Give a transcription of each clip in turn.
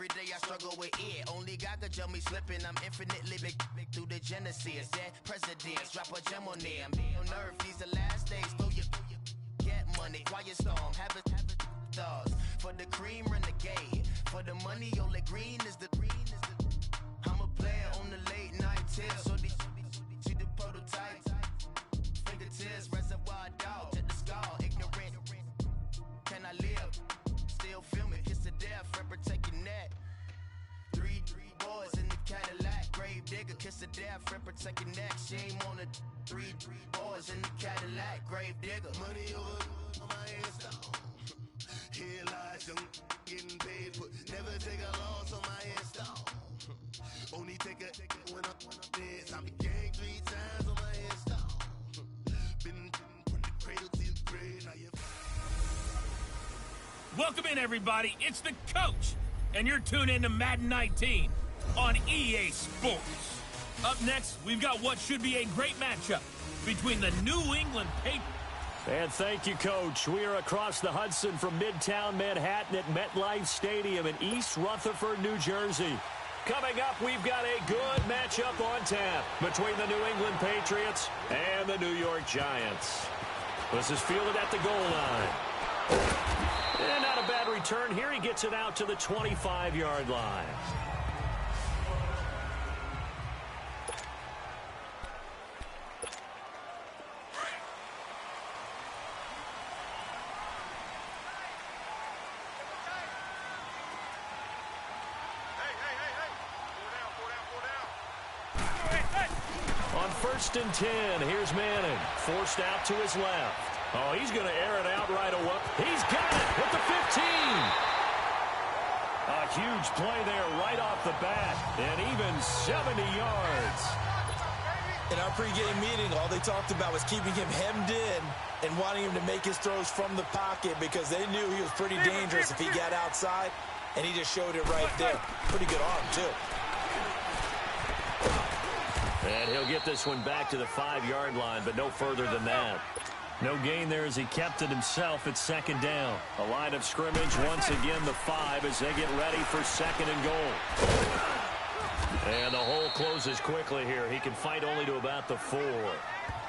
every day I struggle with it. Only God could jump me slipping. I'm infinitely big through the Genesis. Dead presidents, drop a gem on them. On earth, these the last days. Throw your get money, quiet storm, have it thoughts. For the cream, renegade. For the money, only green is the I'm a player on the late night tip. So see the prototype. Fingertips, reservoir dog, check the skull. Ignorant, can I live? Still filming, kiss to death, friend protect your neck. Three boys in the Cadillac, grave digger, kiss to death, friend protect your neck. Shame on the three boys in the Cadillac, grave digger. Money over on my headstone. Here lies young, getting paid for. Never take a loss on my headstone. Only take a when I'm dead. I be gang 3 times on my headstone. Been from the cradle to the grave. Now you. Welcome in, everybody. It's the coach, and you're tuned in to Madden 19 on EA Sports. Up next, we've got what should be a great matchup between the New England Patriots. And thank you, Coach. We are across the Hudson from Midtown Manhattan at MetLife Stadium in East Rutherford, New Jersey. Coming up, we've got a good matchup on tap between the New England Patriots and the New York Giants. This is fielded at the goal line. And not a bad return here. He gets it out to the 25-yard line. On 1st and 10, here's Manning. Forced out to his left. Oh, he's going to air it out right away. He's got it at the 15. A huge play there right off the bat. And even 70 yards. In our pregame meeting, all they talked about was keeping him hemmed in and wanting him to make his throws from the pocket because they knew he was pretty dangerous if he got outside, and he just showed it right there. Pretty good arm, too. And he'll get this one back to the 5-yard line, but no further than that. No gain there as he kept it himself at 2nd down. A line of scrimmage, once again the 5 as they get ready for 2nd and goal. And the hole closes quickly here. He can fight only to about the 4.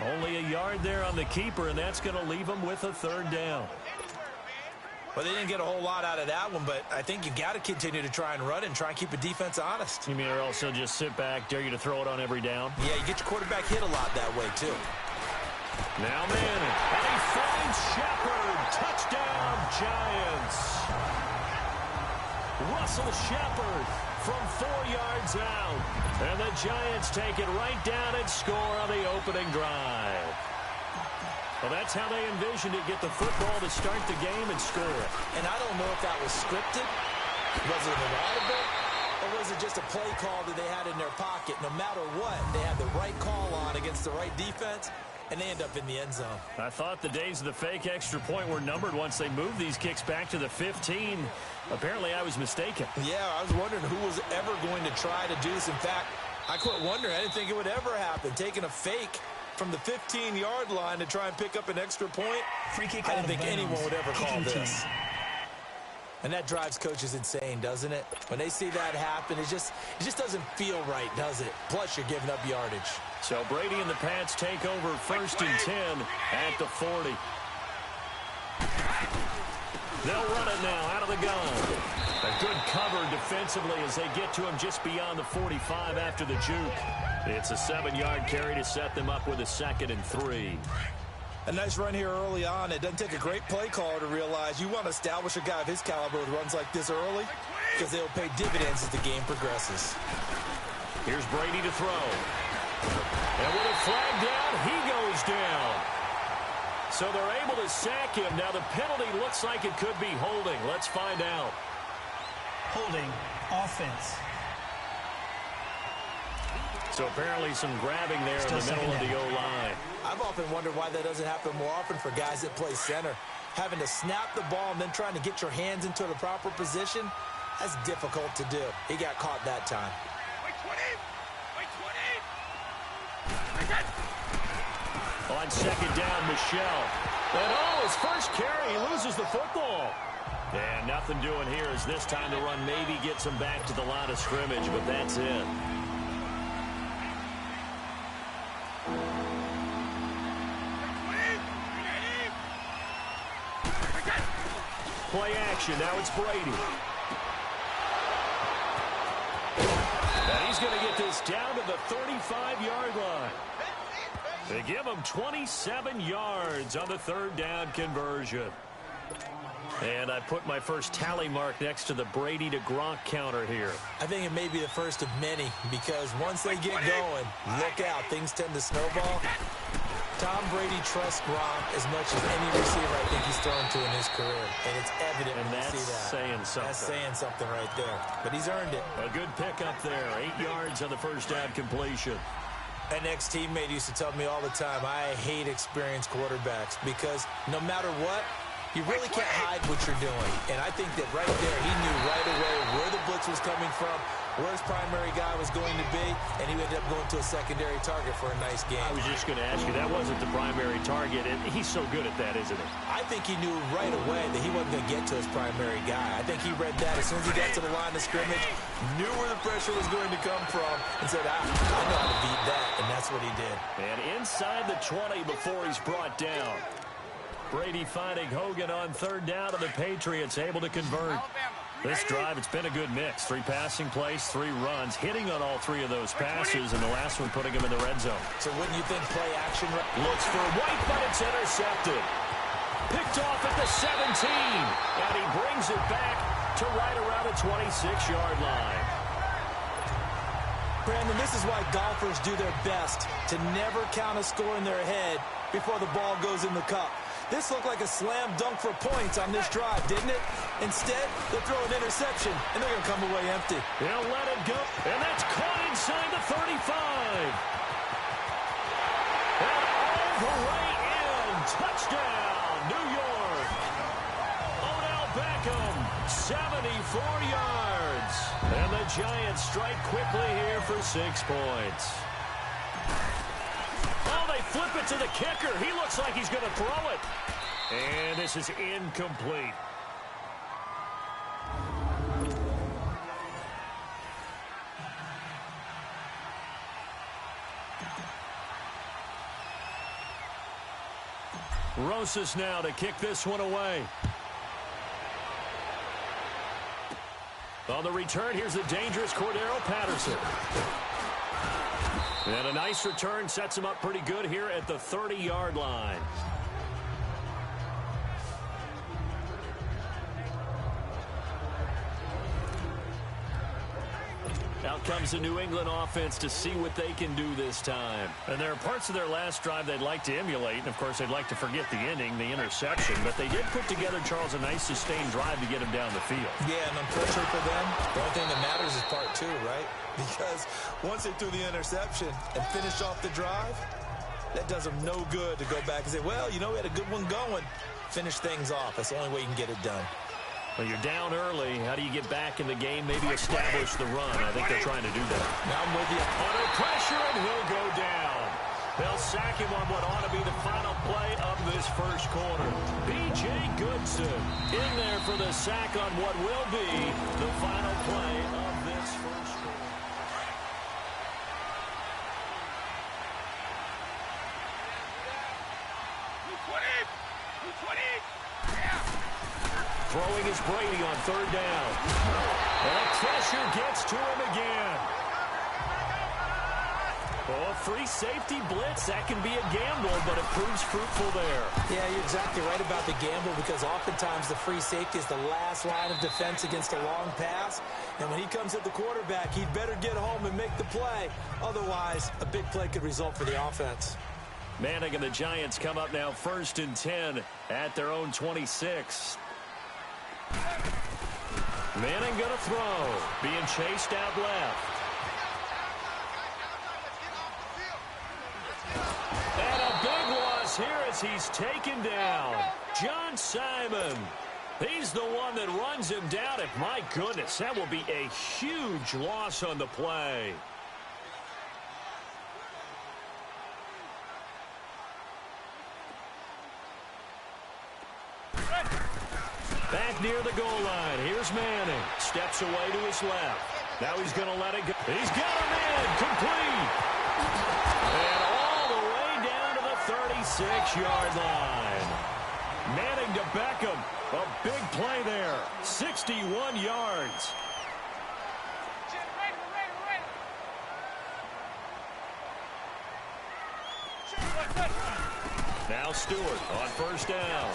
Only a yard there on the keeper, and that's going to leave him with a 3rd down. Well, they didn't get a whole lot out of that one, but I think you got to continue to try and run and try and keep the defense honest. You mean or also just sit back, dare you to throw it on every down? Yeah, you get your quarterback hit a lot that way, too. Now Manning, and he finds Shepard. Touchdown, Giants. Russell Shepard from 4 yards out. And the Giants take it right down and score on the opening drive. Well, that's how they envisioned it, get the football to start the game and score. And I don't know if that was scripted. Was it an audible? Or was it just a play call that they had in their pocket? No matter what, they had the right call on against the right defense, and they end up in the end zone. I thought the days of the fake extra point were numbered once they moved these kicks back to the 15. Apparently, I was mistaken. Yeah, I was wondering who was ever going to try to do this. In fact, I quit wondering. I didn't think it would ever happen. Taking a fake from the 15-yard line to try and pick up an extra point. Free kick. I didn't think anyone would ever call this. And that drives coaches insane, doesn't it? When they see that happen, it just doesn't feel right, does it? Plus, you're giving up yardage. So Brady and the Pats take over 1st and 10 at the 40. They'll run it now out of the gun. A good cover defensively as they get to him just beyond the 45 after the juke. It's a 7-yard carry to set them up with a 2nd and 3. A nice run here early on. It doesn't take a great play caller to realize you want to establish a guy of his caliber with runs like this early because they'll pay dividends as the game progresses. Here's Brady to throw. And with a flag down, he goes down. So they're able to sack him. Now the penalty looks like it could be holding. Let's find out. Holding offense. So apparently some grabbing there in the middle of the O-line. I've often wondered why that doesn't happen more often for guys that play center. Having to snap the ball and then trying to get your hands into the proper position, that's difficult to do. He got caught that time. On 2nd down, Michelle. And his first carry, he loses the football. And nothing doing here as this time the run maybe gets him back to the line of scrimmage, but that's it. Play action. Now it's Brady. And he's going to get this down to the 35-yard line. They give him 27 yards on the third down conversion. And I put my first tally mark next to the Brady to Gronk counter here. I think it may be the first of many because once they get going, look out, things tend to snowball. Tom Brady trusts Gronk as much as any receiver I think he's thrown to in his career. And it's evident when you see that. Saying something. That's saying something right there. But he's earned it. A good pickup there. 8 yards on the first down completion. An ex-teammate used to tell me all the time, I hate experienced quarterbacks because no matter what, you really can't hide what you're doing. And I think that right there, he knew right away where the blitz was coming from, where his primary guy was going to be, and he ended up going to a secondary target for a nice game. I was just going to ask you, that wasn't the primary target, and he's so good at that, isn't he? I think he knew right away that he wasn't going to get to his primary guy. I think he read that as soon as he got to the line of scrimmage, knew where the pressure was going to come from, and said, I know how to beat that, and that's what he did. And inside the 20 before he's brought down. Brady finding Hogan on third down, and the Patriots able to convert. This drive, it's been a good mix. 3 passing plays, 3 runs, hitting on all 3 of those passes, and the last one putting him in the red zone. So wouldn't you think play action? Looks for White, but it's intercepted. Picked off at the 17, and he brings it back to right around the 26-yard line. Brandon, this is why golfers do their best to never count a score in their head before the ball goes in the cup. This looked like a slam dunk for points on this drive, didn't it? Instead, they'll throw an interception, and they're going to come away empty. They'll let it go, and that's caught inside the 35. And all the way in. Touchdown, New York. Odell Beckham, 74 yards. And the Giants strike quickly here for 6 points. Oh, they flip it to the kicker. He looks like he's going to throw it. And this is incomplete. Rosas now to kick this one away. On the return, here's the dangerous Cordero Patterson. And a nice return sets him up pretty good here at the 30-yard line. Out comes the New England offense to see what they can do this time. And there are parts of their last drive they'd like to emulate. And, of course, they'd like to forget the ending, the interception. But they did put together, Charles, a nice sustained drive to get him down the field. Yeah, and unfortunately for them, the only thing that matters is part 2, right? Because once they threw the interception and finished off the drive, that does them no good to go back and say, well, you know, we had a good one going. Finish things off. That's the only way you can get it done. Well, you're down early. How do you get back in the game? Maybe establish the run. I think they're trying to do that. Now I'm with you. Under pressure, and he'll go down. They'll sack him on what ought to be the final play of this first quarter. B.J. Goodson in there for the sack on what will be the final play of this first quarter. Throwing is Brady on third down. And pressure gets to him again. Oh, free safety blitz. That can be a gamble, but it proves fruitful there. Yeah, you're exactly right about the gamble because oftentimes the free safety is the last line of defense against a long pass. And when he comes at the quarterback, he'd better get home and make the play. Otherwise, a big play could result for the offense. Manning and the Giants come up now 1st and 10 at their own 26. Manning going to throw. Being chased out left. And a big loss here as he's taken down. John Simon. He's the one that runs him down. And my goodness, that will be a huge loss on the play. Back near the goal line. Here's Manning. Steps away to his left. Now he's going to let it go. He's got him in. Complete. And all the way down to the 36-yard line. Manning to Beckham. A big play there. 61 yards. Now Stewart on first down.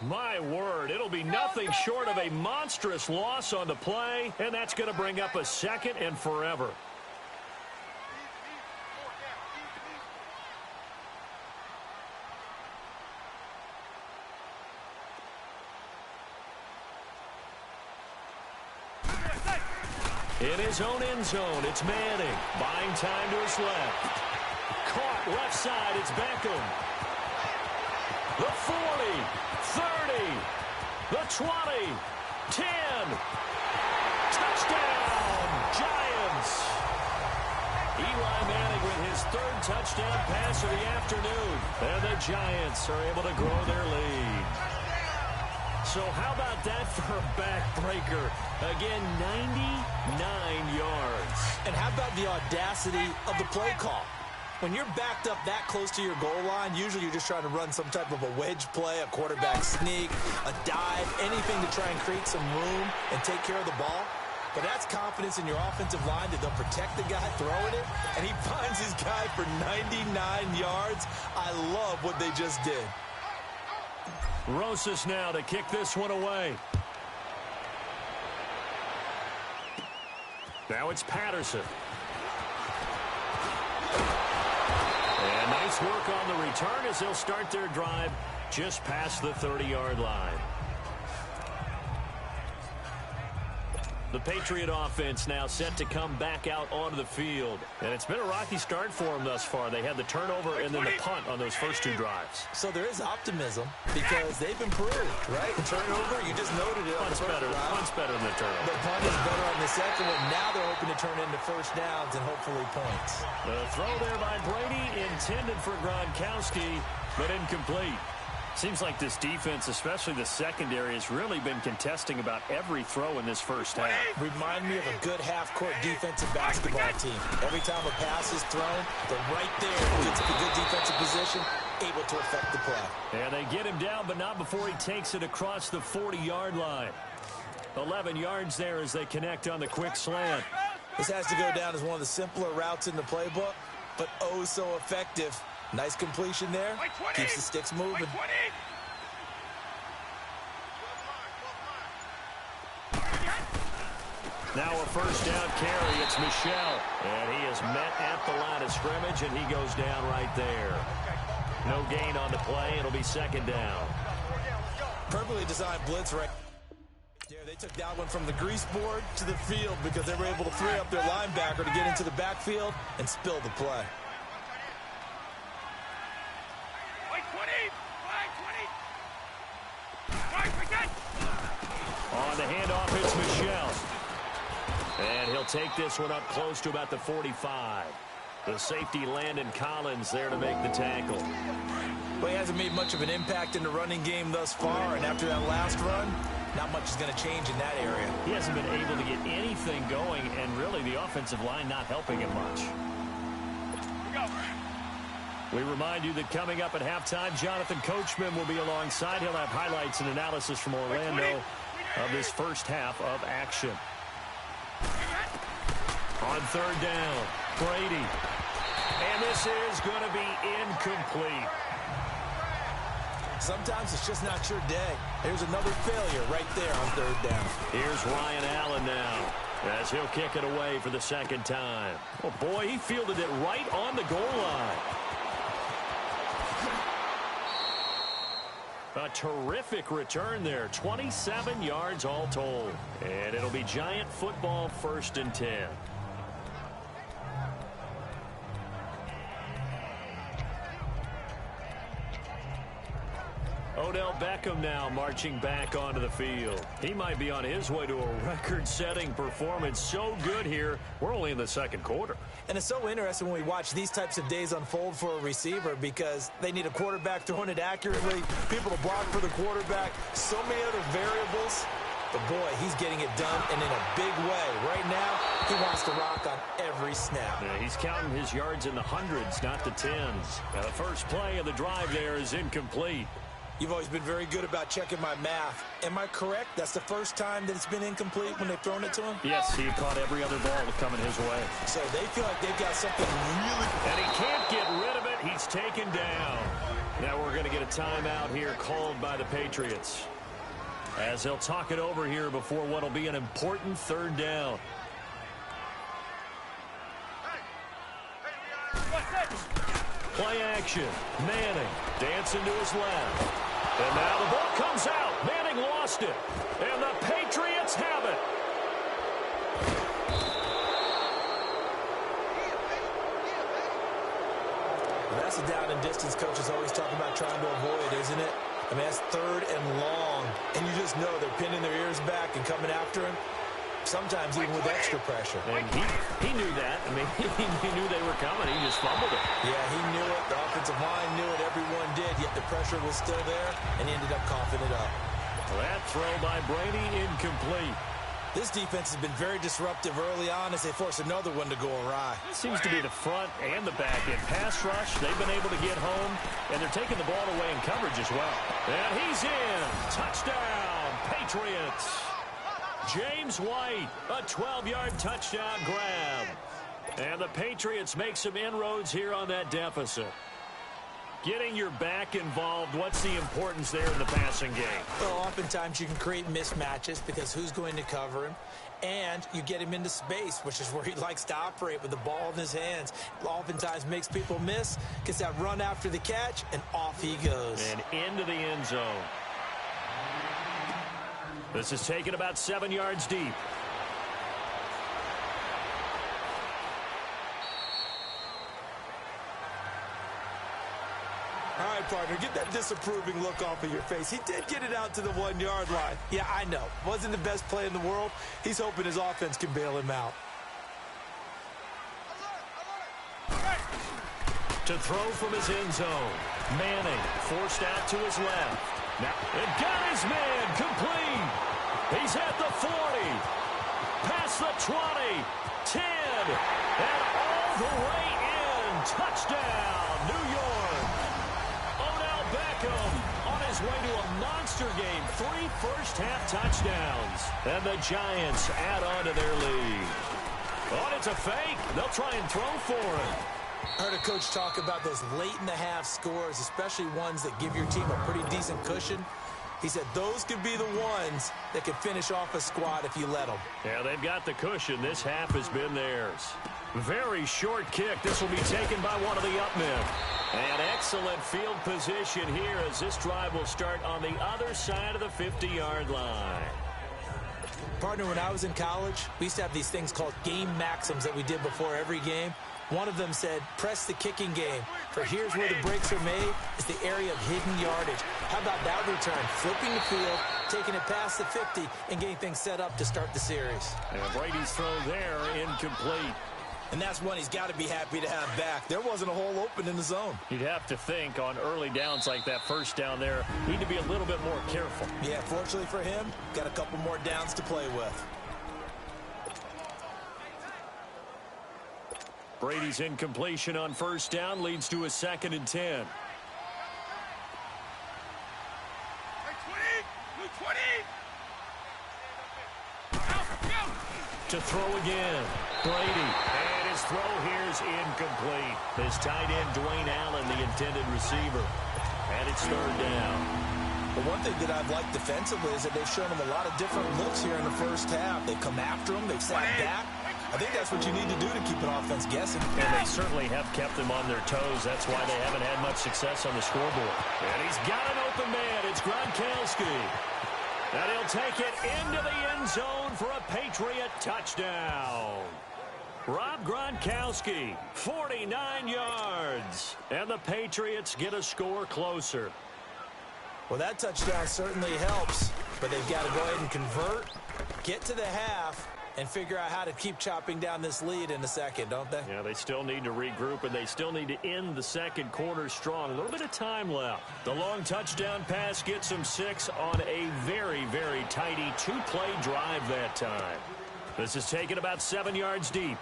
My word, it'll be nothing short of a monstrous loss on the play, and that's going to bring up a second and forever. In his own end zone, it's Manning. Buying time to his left. Caught left side, it's Beckham. The 40, 30, the 20, 10. Touchdown, Giants. Eli Manning with his third touchdown pass of the afternoon. And the Giants are able to grow their lead. So how about that for a backbreaker? Again, 99 yards. And how about the audacity of the play call? When you're backed up that close to your goal line, usually you're just trying to run some type of a wedge play, a quarterback sneak, a dive, anything to try and create some room and take care of the ball. But that's confidence in your offensive line that they'll protect the guy throwing it, and he finds his guy for 99 yards. I love what they just did. Rosas now to kick this one away. Now it's Patterson. And nice work on the return as they'll start their drive just past the 30-yard line. The Patriot offense now set to come back out onto the field. And it's been a rocky start for them thus far. They had the turnover and then the punt on those first two drives. So there is optimism because they've improved, right? The turnover, you just noted it. Punt's better. Punt's better than the turnover. The punt is better on the second one. Now they're hoping to turn into first downs and hopefully points. The throw there by Brady intended for Gronkowski, but incomplete. Seems like this defense, especially the secondary, has really been contesting about every throw in this first half. Remind me of a good half-court defensive basketball team. Every time a pass is thrown, they're right there, gets a good defensive position, able to affect the play. And they get him down, but not before he takes it across the 40-yard line. 11 yards there as they connect on the quick slant. This has to go down as one of the simpler routes in the playbook, but oh so effective. Nice completion there. Keeps the sticks moving. Now a first down carry. It's Michel. And he is met at the line of scrimmage, and he goes down right there. No gain on the play. It'll be second down. Perfectly designed blitz right there. They took that one from the grease board to the field because they were able to free up their linebacker to get into the backfield and spill the play. On the handoff, it's Michel. And he'll take this one up close to about the 45. The safety, Landon Collins, there to make the tackle. Well, he hasn't made much of an impact in the running game thus far, and after that last run, not much is going to change in that area. He hasn't been able to get anything going, and really the offensive line not helping him much. We remind you that coming up at halftime, Jonathan Coachman will be alongside. He'll have highlights and analysis from Orlando of this first half of action. On third down, Brady. And this is going to be incomplete. Sometimes it's just not your day. Here's another failure right there on third down. Here's Ryan Allen now as he'll kick it away for the second time. Oh, boy, he fielded it right on the goal line. A terrific return there. 27 yards all told. And it'll be Giant football, 1st and 10. Odell Beckham now marching back onto the field. He might be on his way to a record-setting performance. So good here. We're only in the second quarter. And it's so interesting when we watch these types of days unfold for a receiver because they need a quarterback throwing it accurately, people to block for the quarterback, so many other variables. But, boy, he's getting it done, and in a big way. Right now, he wants to rock on every snap. Yeah, he's counting his yards in the hundreds, not the tens. Now, the first play of the drive there is incomplete. You've always been very good about checking my math. Am I correct? That's the first time that it's been incomplete when they've thrown it to him? Yes, he caught every other ball coming his way. So they feel like they've got something really... And he can't get rid of it. He's taken down. Now we're going to get a timeout here called by the Patriots, as they'll talk it over here before what will be an important third down. Play action. Manning dancing to his left. And now the ball comes out. Manning lost it. And the Patriots have it. Well, that's a down and distance coach is always talking about trying to avoid, isn't it? I mean, that's third and long. And you just know they're pinning their ears back and coming after him. Sometimes even with extra pressure. And he knew that. I mean, he knew they were coming. He just fumbled it. Yeah, he knew it. The offensive line knew it. Everyone did. Yet the pressure was still there, and he ended up coughing it up. That throw by Brady incomplete. This defense has been very disruptive early on as they force another one to go awry. Seems to be the front and the back end. Pass rush, they've been able to get home, and they're taking the ball away in coverage as well. And he's in. Touchdown, Patriots. James White, a 12-yard touchdown grab. And the Patriots make some inroads here on that deficit. Getting your back involved, what's the importance there in the passing game? Well, oftentimes you can create mismatches because who's going to cover him? And you get him into space, which is where he likes to operate with the ball in his hands. Oftentimes makes people miss, gets that run after the catch, and off he goes. And into the end zone. This is taken about 7 yards deep. All right, partner, get that disapproving look off of your face. He did get it out to the 1 yard line. Yeah, I know. Wasn't the best play in the world. He's hoping his offense can bail him out. To throw from his end zone. Manning forced out to his left. Now, it got his man complete. He's at the 40. Past the 20. 10. And all the way in. Touchdown, New York. Odell Beckham on his way to a monster game. 3 first-half touchdowns. And the Giants add on to their lead. Oh, it's a fake. They'll try and throw for him. I heard a coach talk about those late-in-the-half scores, especially ones that give your team a pretty decent cushion. He said those could be the ones that could finish off a squad if you let them. Yeah, they've got the cushion. This half has been theirs. Very short kick. This will be taken by one of the up men. And excellent field position here as this drive will start on the other side of the 50-yard line. Partner, when I was in college, we used to have these things called game maxims that we did before every game. One of them said, press the kicking game. For here's where the breaks are made, is the area of hidden yardage. How about that return? Flipping the field, taking it past the 50, and getting things set up to start the series. And Brady's throw there, incomplete. And that's one he's got to be happy to have back. There wasn't a hole open in the zone. You'd have to think on early downs like that first down there, need to be a little bit more careful. Yeah, fortunately for him, got a couple more downs to play with. Brady's incompletion on first down leads to a 2nd and 10. To throw again. Brady. And his throw here is incomplete. His tight end, Dwayne Allen, the intended receiver. And it's 3rd down. But one thing that I've liked defensively is that they've shown him a lot of different looks here in the first half. They've come after him. They've sat back. I think that's what you need to do to keep an offense guessing. And they certainly have kept them on their toes. That's why they haven't had much success on the scoreboard. And he's got an open man. It's Gronkowski. And he'll take it into the end zone for a Patriot touchdown. Rob Gronkowski, 49 yards. And the Patriots get a score closer. Well, that touchdown certainly helps, but they've got to go ahead and convert, get to the half, and figure out how to keep chopping down this lead in the second, don't they? Yeah, they still need to regroup, and they still need to end the second quarter strong. A little bit of time left. The long touchdown pass gets them 6 on a very, very tidy 2-play drive that time. This is taken about 7 yards deep.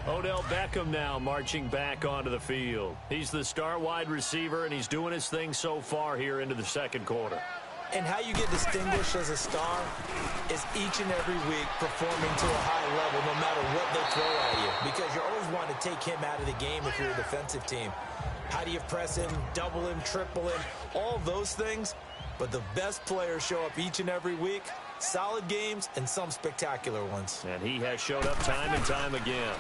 Odell Beckham now marching back onto the field. He's the star wide receiver, and he's doing his thing so far here into the second quarter. And how you get distinguished as a star is each and every week performing to a high level no matter what they throw at you, because you always want to take him out of the game if you're a defensive team. How do you press him, double him, triple him, all those things? But the best players show up each and every week. Solid games and some spectacular ones. And he has showed up time and time again.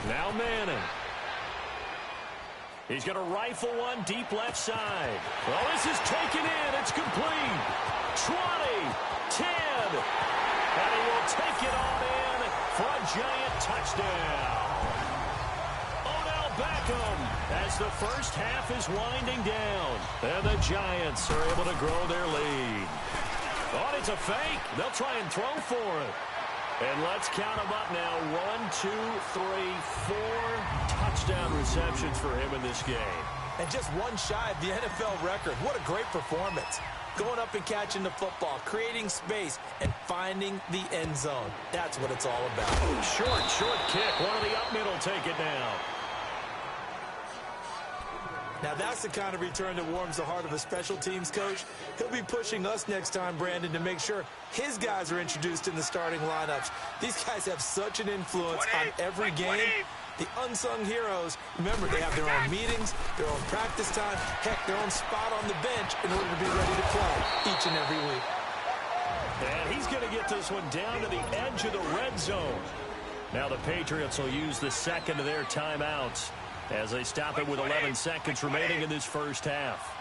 Now Manning. He's going to rifle one deep left side. Well, this is taken in. It's complete. 20, 10. And he will take it on in for a giant touchdown. Odell Beckham as the first half is winding down. And the Giants are able to grow their lead. Oh, it's a fake. They'll try and throw for it. And let's count them up now. 1, 2, 3, 4 touchdown receptions for him in this game. And just one shy of the NFL record. What a great performance. Going up and catching the football, creating space, and finding the end zone. That's what it's all about. Short kick. One of the up middle take it down. Now, that's the kind of return that warms the heart of a special teams coach. He'll be pushing us next time, Brandon, to make sure his guys are introduced in the starting lineups. These guys have such an influence on every game. The unsung heroes, remember, they have their own meetings, their own practice time, heck, their own spot on the bench in order to be ready to play each and every week. And he's going to get this one down to the edge of the red zone. Now the Patriots will use the second of their timeouts as they stop it with 11 seconds remaining in this first half.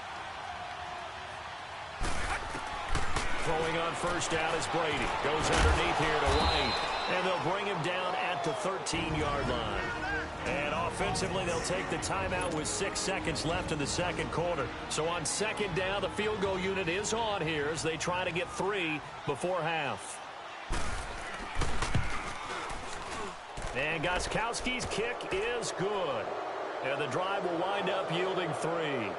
Throwing on first down is Brady. Goes underneath here to White. And they'll bring him down at the 13-yard line. And offensively, they'll take the timeout with 6 seconds left in the second quarter. So on second down, the field goal unit is on here as they try to get 3 before half. And Gostkowski's kick is good. And the drive will wind up yielding 3.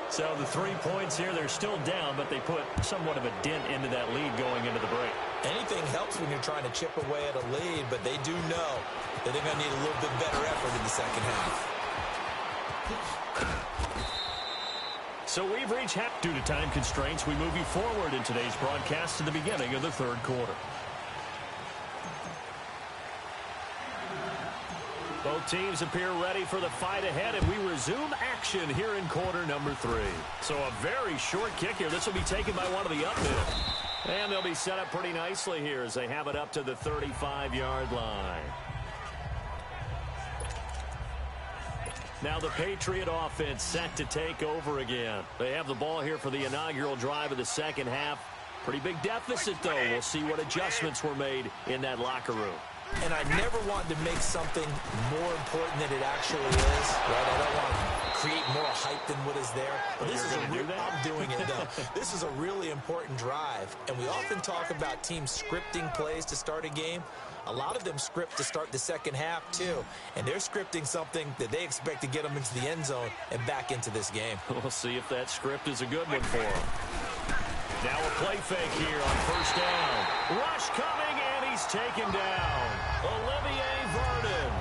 So the 3 points here, they're still down, but they put somewhat of a dent into that lead going into the break. Anything helps when you're trying to chip away at a lead, but they do know that they're going to need a little bit better effort in the second half. So we've reached half. Due to time constraints, we move you forward in today's broadcast to the beginning of the third quarter. Both teams appear ready for the fight ahead, and we resume action here in quarter number 3. So a very short kick here. This will be taken by one of the up middle. And they'll be set up pretty nicely here as they have it up to the 35-yard line. Now the Patriot offense set to take over again. They have the ball here for the inaugural drive of the second half. Pretty big deficit, though. We'll see what adjustments were made in that locker room. And I never want to make something more important than it actually is, right? I don't want to create more hype than what is there. But this is I'm doing it, though. This is a really important drive. And we often talk about teams scripting plays to start a game. A lot of them script to start the second half, too. And they're scripting something that they expect to get them into the end zone and back into this game. We'll see if that script is a good one for them. Now a play fake here on first down. Rush coming, and he's taken down. Olivier Vernon.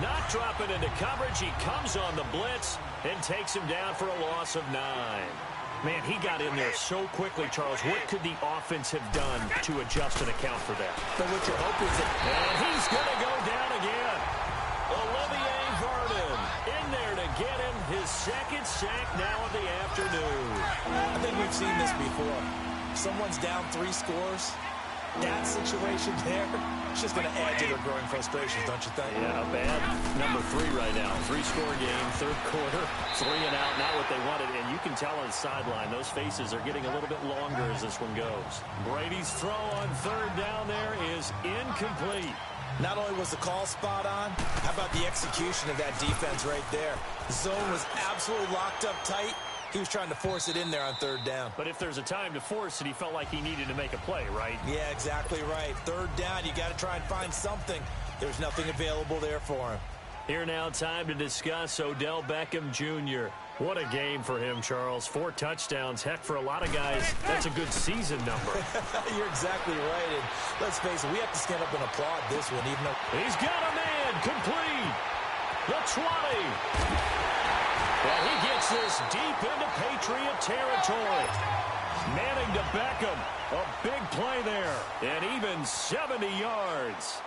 Not dropping into coverage. He comes on the blitz and takes him down for a loss of 9. Man, he got in there so quickly, Charles. What could the offense have done to adjust and account for that? But what you're hoping is that... And he's going to go down again. Olivier Vernon in there to get him his second sack now of the afternoon. I think we've seen this before. Someone's down 3 scores, that situation there, it's just going to add to their growing frustrations, don't you think? Yeah, a bad number 3 right now. 3-score game, third quarter, 3 and out, not what they wanted. And you can tell on the sideline, those faces are getting a little bit longer as this one goes. Brady's throw on third down there is incomplete. Not only was the call spot on, how about the execution of that defense right there? The zone was absolutely locked up tight. He was trying to force it in there on third down. But if there's a time to force it, he felt like he needed to make a play, right? Yeah, exactly right. Third down, you got to try and find something. There's nothing available there for him. Here now, time to discuss Odell Beckham Jr. What a game for him, Charles. 4 touchdowns. Heck, for a lot of guys, that's a good season number. You're exactly right. And let's face it, we have to stand up and applaud this one, even though... He's got a man complete. The 20. And he gets this deep into Patriot territory. Manning to Beckham. A big play there. And even 70 yards.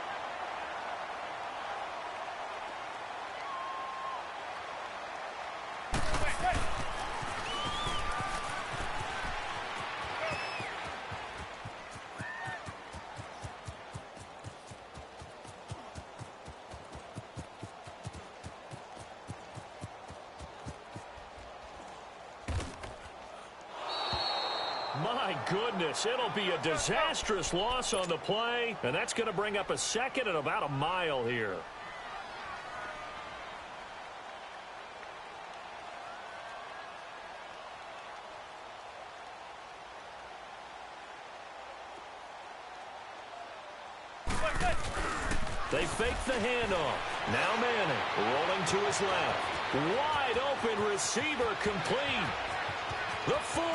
My goodness, it'll be a disastrous loss on the play, and that's going to bring up a second and about a mile here. They fake the handoff. Now Manning rolling to his left. Wide open receiver complete. The 40.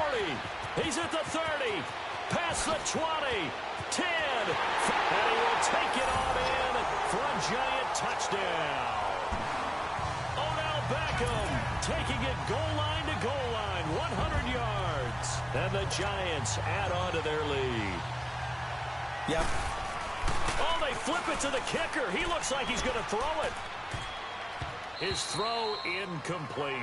He's at the 30. Past the 20. 10. And he will take it on in for a giant touchdown. Odell Beckham taking it goal line to goal line. 100 yards. And the Giants add on to their lead. Yep. Oh, they flip it to the kicker. He looks like he's going to throw it. His throw incomplete.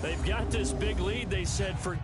They've got this big lead, they said, for